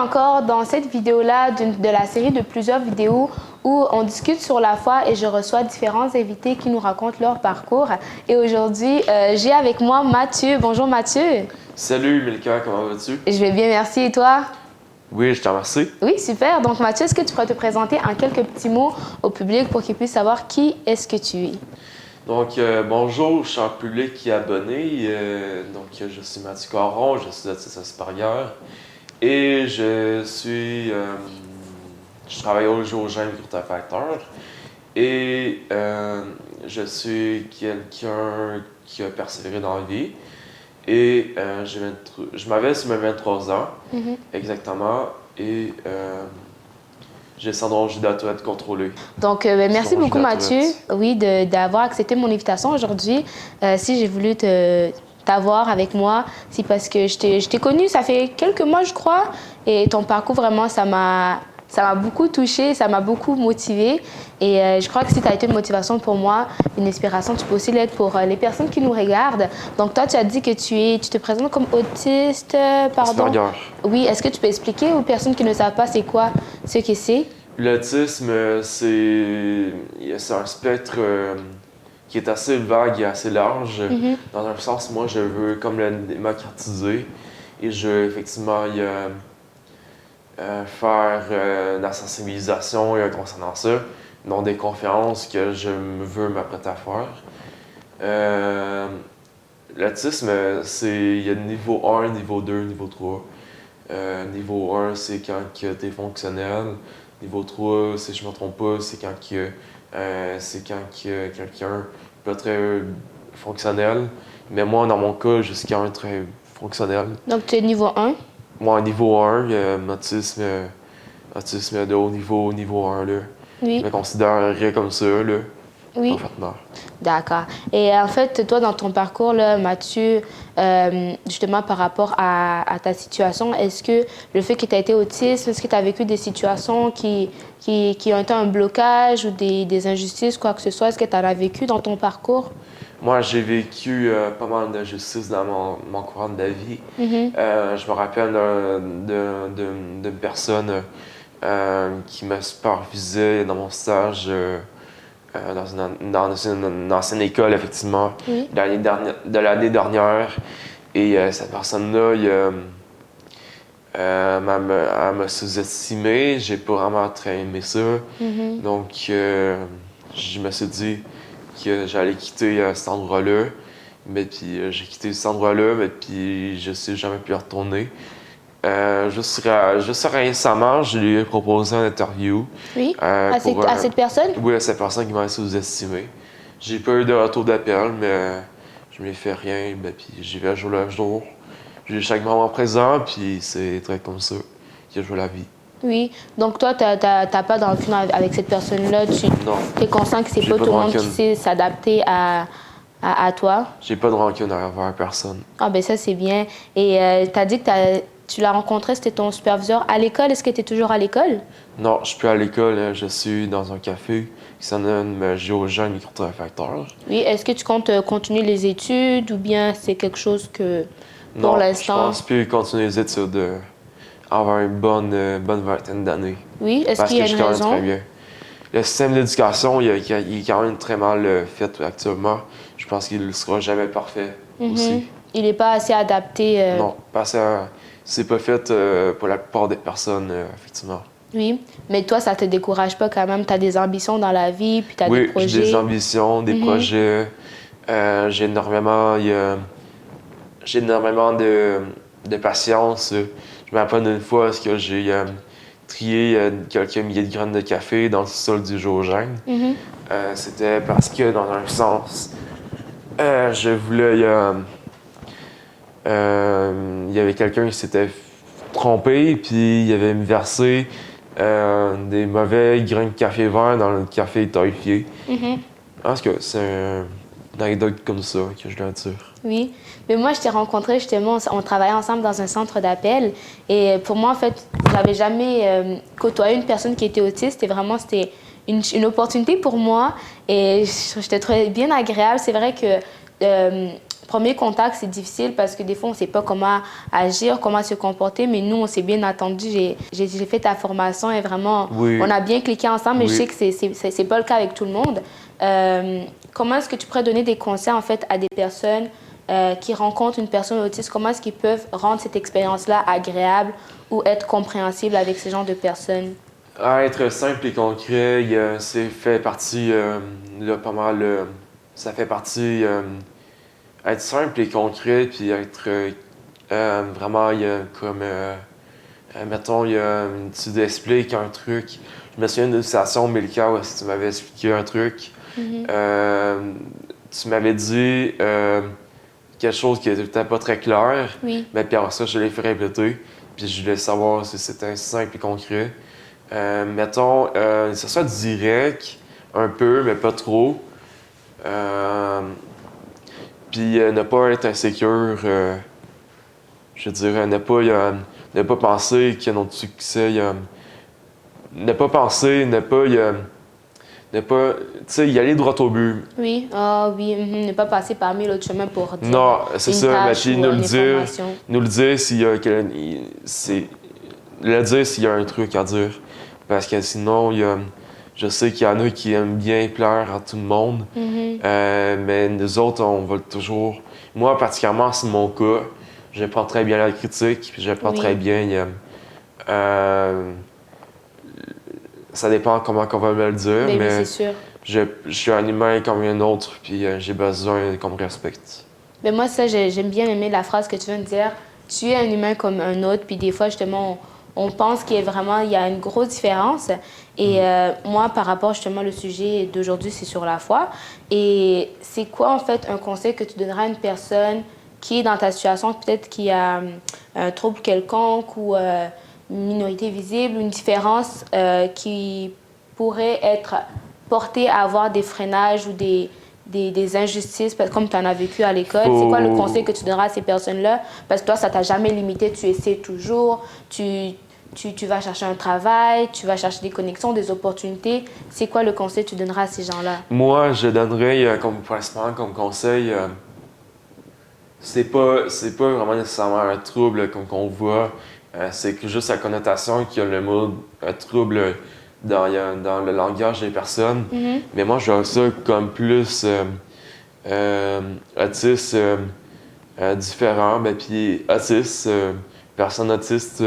encore dans cette vidéo-là de la série de plusieurs vidéos où on discute sur la foi et je reçois différents invités qui nous racontent leur parcours. Et aujourd'hui, j'ai avec moi Mathieu. Bonjour Mathieu. Salut Milka, comment vas-tu? Je vais bien, merci. Et toi? Oui, je te remercie. Oui, super. Donc Mathieu, est-ce que tu pourrais te présenter en quelques petits mots au public pour qu'ils puissent savoir qui est-ce que tu es? Donc, bonjour, cher public qui est abonné. Je suis Mathieu Caron, je suis autiste supérieur et je travaille au Géogène microtafacteur et je suis quelqu'un qui a persévéré dans la vie. Et je m'avais sur mes 23 ans, exactement, et j'ai le syndrome Gilles-Tourette contrôlé. Donc, merci beaucoup Mathieu, oui, d'avoir accepté mon invitation aujourd'hui. Si j'ai voulu t'avoir avec moi, c'est parce que je t'ai connu, ça fait quelques mois, je crois, et ton parcours, vraiment, ça m'a beaucoup touchée, ça m'a beaucoup motivée. Et je crois que si tu as été une motivation pour moi, une inspiration, tu peux aussi l'être pour les personnes qui nous regardent. Donc, toi, tu as dit que tu te présentes comme autiste, pardon. Asperger. Oui, est-ce que tu peux expliquer aux personnes qui ne savent pas c'est quoi ce que c'est? L'autisme, c'est un spectre qui est assez vague et assez large. Dans un sens, moi, je veux comme le démocratiser et je veux effectivement faire de la sensibilisation concernant ça, dans des conférences que je veux m'apprêter à faire. L'autisme, il y a niveau 1, niveau 2, niveau 3. Niveau 1, c'est quand tu es fonctionnel. Niveau 3, si je ne me trompe pas, c'est quand quelqu'un pas très fonctionnel. Mais moi, dans mon cas, je suis quand même très fonctionnel. Donc, tu es niveau 1? Moi, niveau 1, autisme de haut niveau, niveau 1, là. Oui. Je me considérerais comme ça, là. Oui. Parfaitement. D'accord. Et en fait, toi, dans ton parcours, là, Mathieu, justement par rapport à ta situation, est-ce que le fait que tu as été autiste, est-ce que tu as vécu des situations qui ont été un blocage ou des injustices, quoi que ce soit? Est-ce que tu en as vécu dans ton parcours? Moi, j'ai vécu pas mal d'injustices dans mon courant de la vie. Je me rappelle d'une personne qui me supervisait dans mon stage dans une ancienne école, effectivement, de l'année dernière. Et cette personne-là, elle m'a sous-estimé. J'ai pas vraiment très aimé ça. Donc, je me suis dit que j'allais quitter cet endroit-là. Mais puis, j'ai quitté cet endroit-là, mais puis je sais jamais pu y retourner. Juste récemment, je lui ai proposé une interview. Oui, à cette personne? Oui, à cette personne qui m'a sous-estimé. J'ai pas eu de retour d'appel, mais je m'ai fait rien. Ben, puis j'y vais jour le jour. J'ai chaque moment présent, puis c'est très comme ça que je joue la vie. Oui, donc toi, t'as pas de rancune avec cette personne-là? Non. Tu es conscient que c'est pas tout le monde qui sait s'adapter à toi? J'ai pas de rancune envers personne. Ah ben ça, c'est bien. Et tu as dit que tu l'as rencontré, c'était ton superviseur à l'école. Est-ce que tu es toujours à l'école? Non, je suis plus à l'école. Je suis dans un café qui s'en nomme Géogène microtafacteur. Oui, est-ce que tu comptes continuer les études ou bien c'est quelque chose que, pour l'instant... Non, je pense plus continuer les études avoir une bonne vingtaine d'années. Oui, est-ce qu'il y a une raison? Très bien. Le système d'éducation, il est quand même très mal fait actuellement. Je pense qu'il ne sera jamais parfait aussi. Il n'est pas assez adapté? Non, c'est pas fait pour la plupart des personnes, effectivement. Oui, mais toi, ça te décourage pas quand même? Tu as des ambitions dans la vie, puis tu as des projets? Oui, j'ai des ambitions, des projets. J'ai énormément de patience. Je me rappelle d'une fois parce que j'ai trié quelques milliers de graines de café dans le sol du Géogène. C'était parce que, dans un sens, je voulais... il y avait quelqu'un qui s'était trompé, puis il avait versé des mauvais grains de café vert dans le café torréfié. Parce que c'est une anecdote comme ça que je dois dire. Oui, mais moi, je t'ai rencontré justement, on travaillait ensemble dans un centre d'appel. Et pour moi, en fait, j'avais jamais côtoyé une personne qui était autiste. Et vraiment, c'était une opportunité pour moi. Et je te trouvais bien agréable. C'est vrai que premier contact, c'est difficile parce que des fois, on ne sait pas comment agir, comment se comporter, mais nous, on s'est bien attendu. J'ai fait ta formation et vraiment, Oui. on a bien cliqué ensemble, mais Oui. je sais que c'est pas le cas avec tout le monde. Comment est-ce que tu pourrais donner des conseils, en fait, à des personnes qui rencontrent une personne autiste? Comment est-ce qu'ils peuvent rendre cette expérience-là agréable ou être compréhensible avec ce genre de personnes? Être simple et concret, c'est fait partie, là, pas mal, ça fait partie, être simple et concret, puis être vraiment, comme, mettons, tu t'expliques un truc. Je me souviens d'une situation, Milka, où tu m'avais expliqué un truc. Tu m'avais dit quelque chose qui n'était pas très clair, Oui. mais puis après ça, je l'ai fait répéter, puis je voulais savoir si c'était simple et concret. Mettons, ça soit direct, un peu, mais pas trop. Puis ne pas être insécure, je dirais, ne pas penser qu'il y a notre succès. Ne pas penser, ne pas, tu sais, y aller droit au but. Oui, ah oui, ne pas passer par mille autres chemins pour dire Non, c'est une ça, mais tâche puis ou une information. nous le dire s'il y a le dire s'il y a un truc à dire. Parce que sinon, je sais qu'il y en a qui aiment bien plaire à tout le monde, mais nous autres, on va toujours. Moi, particulièrement, c'est mon cas. Je prends très bien la critique, puis je prends très bien. Ça dépend comment on va me le dire, Ben oui, mais c'est sûr. je suis un humain comme un autre, puis j'ai besoin qu'on me respecte. Mais moi, ça, j'aime bien aimer la phrase que tu viens de dire. Tu es un humain comme un autre, puis des fois, justement, on pense qu'il y a une grosse différence. Et moi, par rapport justement au sujet d'aujourd'hui, c'est sur la foi. Et c'est quoi, en fait, un conseil que tu donneras à une personne qui est dans ta situation, peut-être qui a un trouble quelconque ou une minorité visible, une différence qui pourrait être portée à avoir des freinages ou des injustices, comme tu en as vécu à l'école. C'est quoi le conseil que tu donneras à ces personnes-là? Parce que toi, ça t'a jamais limité, tu essaies toujours, tu vas chercher un travail, tu vas chercher des connexions, des opportunités. C'est quoi le conseil que tu donneras à ces gens-là? Moi, je donnerais principalement comme conseil, c'est pas vraiment nécessairement un trouble comme qu'on voit, c'est que juste la connotation qu'il y a le mot trouble dans le langage des personnes. Mais moi, je vois ça comme plus autiste différent, ben, puis autiste, personne autiste,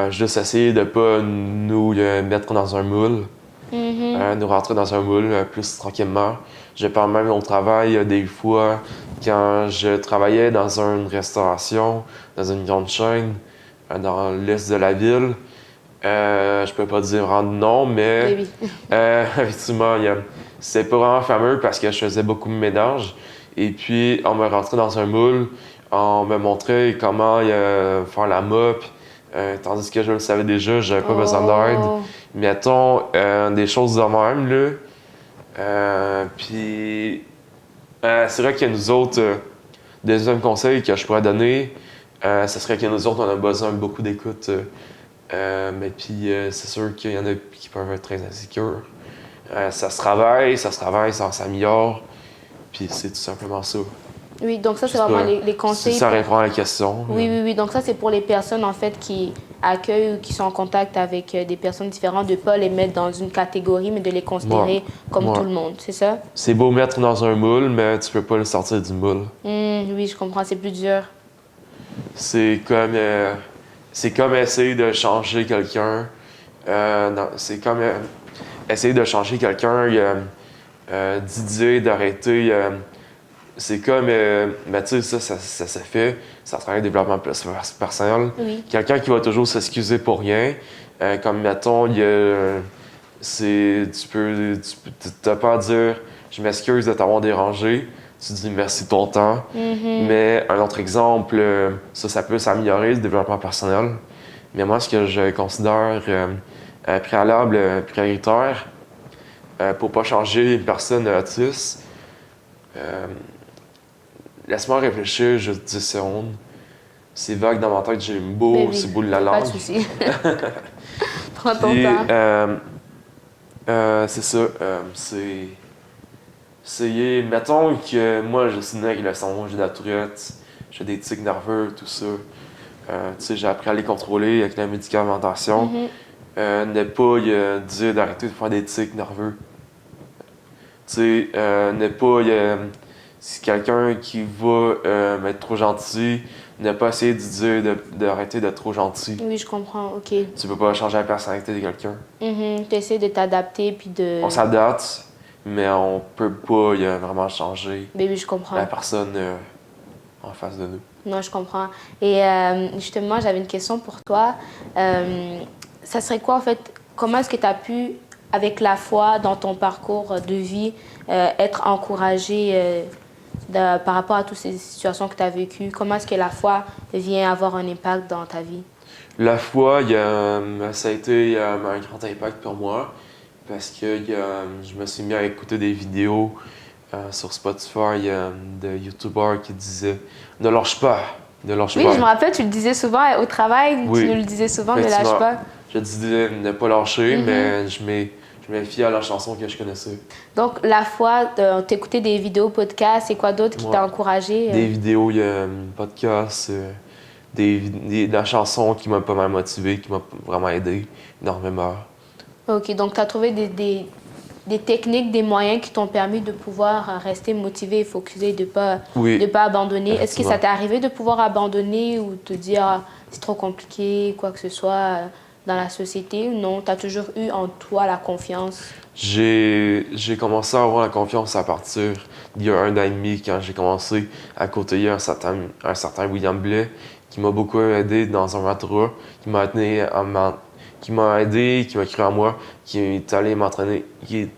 juste essayer de pas nous mettre dans un moule. Nous rentrer dans un moule plus tranquillement. Je parle même au travail des fois, quand je travaillais dans une restauration, dans une grande chaîne, dans l'est de la ville. Je peux pas dire en nom, mais Oui. effectivement, c'était pas vraiment fameux parce que je faisais beaucoup de ménage. Et puis, on me rentrait dans un moule, on me montrait comment faire la mop. Tandis que je le savais déjà, j'avais pas besoin d'aide. Mettons, des choses de même, là. Puis, c'est vrai que nous autres, deuxième conseil que je pourrais donner, ce serait que nous autres, on a besoin de beaucoup d'écoute. Mais puis, c'est sûr qu'il y en a qui peuvent être très insécures. Ça se travaille, ça s'améliore. Puis, c'est tout simplement ça. Oui, donc ça, c'est vraiment les conseils. Si ça répond à la question. Oui. Donc ça, c'est pour les personnes, en fait, qui accueillent ou qui sont en contact avec des personnes différentes, de ne pas les mettre dans une catégorie, mais de les considérer comme tout le monde, c'est ça? C'est beau mettre dans un moule, mais tu peux pas le sortir du moule. Oui, je comprends, c'est plus dur. C'est comme essayer de changer quelqu'un. C'est comme essayer de changer quelqu'un, d'idée, d'arrêter. C'est comme, mais tu sais, ça se fait, ça travaille le développement personnel. Oui. Quelqu'un qui va toujours s'excuser pour rien, comme mettons, tu t'as pas à dire je m'excuse de t'avoir dérangé, tu dis merci de ton temps. Mais un autre exemple, ça peut s'améliorer, le développement personnel. Mais moi, ce que je considère préalable, prioritaire, pour pas changer une personne autiste, laisse-moi réfléchir juste 10 secondes. C'est vague dans ma tête, j'ai une boule, c'est boule de la langue. Pas de souci. Prends ton Puis, temps. c'est ça, essayer, mettons que moi, je suis né avec le syndrome, j'ai de la tourette, j'ai des tics nerveux, tout ça. Tu sais, j'ai appris à les contrôler avec la médicamentation. Ne pas dire d'arrêter de faire des tics nerveux. Tu sais, ne pas... si quelqu'un qui va être trop gentil, ne pas essayer de dire d'arrêter d'être trop gentil. Oui, je comprends, OK. Tu peux pas changer la personnalité de quelqu'un. Tu essaies de t'adapter puis de... On s'adapte, mais on peut pas vraiment changer Mais oui, je comprends. la personne en face de nous. Non, je comprends. Et justement, j'avais une question pour toi. Ça serait quoi, en fait, comment est-ce que tu as pu, avec la foi dans ton parcours de vie, être encouragé par rapport à toutes ces situations que tu as vécues? Comment est-ce que la foi vient avoir un impact dans ta vie? La foi, ça a été un grand impact pour moi parce que je me suis mis à écouter des vidéos sur Spotify de YouTubers qui disaient « Ne lâche pas, ne lâche Oui, pas ». je me rappelle, tu le disais souvent au travail, Oui. tu nous le disais souvent, ne lâche pas. Je disais ne pas lâcher, mais je me fiais à la chanson que je connaissais. Donc, la foi, t'écoutais des vidéos, podcasts, et quoi d'autre qui t'a encouragé? Des vidéos, il y a un podcast, de la chanson qui m'a pas mal motivé, qui m'a vraiment aidé énormément. OK, donc tu as trouvé des techniques, des moyens qui t'ont permis de pouvoir rester motivé et focusé, de ne pas abandonner. Est-ce que ça t'est arrivé de pouvoir abandonner ou te dire ah, c'est trop compliqué, quoi que ce soit dans la société? Non, tu as toujours eu en toi la confiance? J'ai commencé à avoir la confiance à partir d'il y a 1 an et demi, quand j'ai commencé à côtoyer un certain William Blais, qui m'a beaucoup aidé dans un mentorat, qui m'a aidé, qui m'a cru en moi, qui est allé m'entraîner,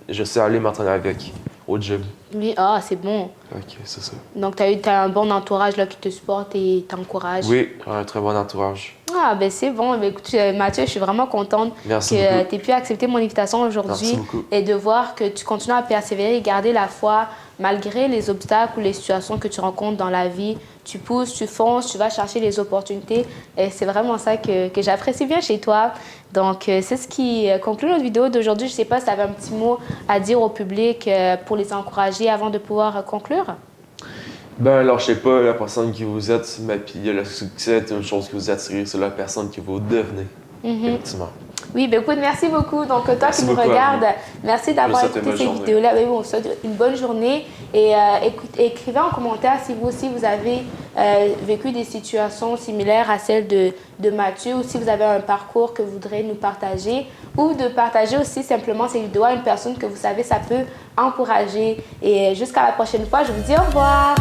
je suis allé m'entraîner avec au gym. Oui, c'est bon. OK, c'est ça. Donc, tu as un bon entourage là, qui te supporte et t'encourage. Oui, un très bon entourage. Ah, ben c'est bon. Ben, écoute, Mathieu, je suis vraiment contente que tu aies pu accepter mon invitation aujourd'hui et de voir que tu continues à persévérer et garder la foi malgré les obstacles ou les situations que tu rencontres dans la vie. Tu pousses, tu fonces, tu vas chercher les opportunités et c'est vraiment ça que j'apprécie bien chez toi. Donc, c'est ce qui conclut notre vidéo d'aujourd'hui. Je ne sais pas si tu avais un petit mot à dire au public pour les encourager avant de pouvoir conclure. Ben, lâchez pas la personne que vous êtes, mais puis le succès est une chose que vous attirez, c'est la personne que vous devenez. Effectivement. Oui, ben écoute, merci beaucoup. Donc, toi qui nous regardes, merci d'avoir écouté ces vidéos-là. Ben, on vous souhaite une bonne journée et écrivez en commentaire si vous aussi vous avez vécu des situations similaires à celles de Mathieu ou si vous avez un parcours que vous voudrez nous partager ou de partager aussi simplement ces vidéos à une personne que vous savez ça peut encourager. Et jusqu'à la prochaine fois, je vous dis au revoir.